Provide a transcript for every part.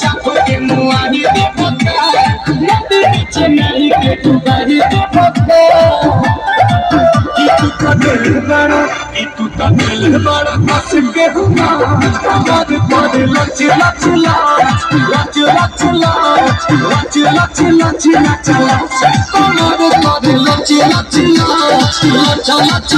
चाहो के मुआरी दे पक्का नदी नीचे नहीं के डुबारी दे पक्का तू तो दिल बड़ा कस के हुआ हमारे पौधे लच लच लच लच लच लच लच लच लच हमारे पौधे लच लच लच लच लच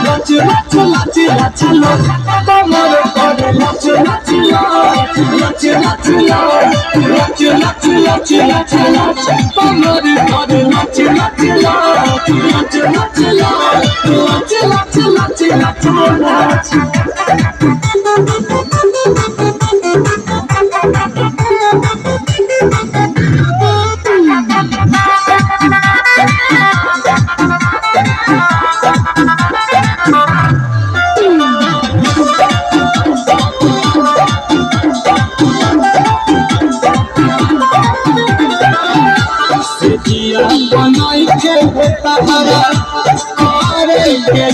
लच लच लच लच लच हमारे पौधे लच लच लच लच लच लच लच लच लच लच हमारे पौधे लच लच लच लच लच लच लच लच बनाई के तहरा करे के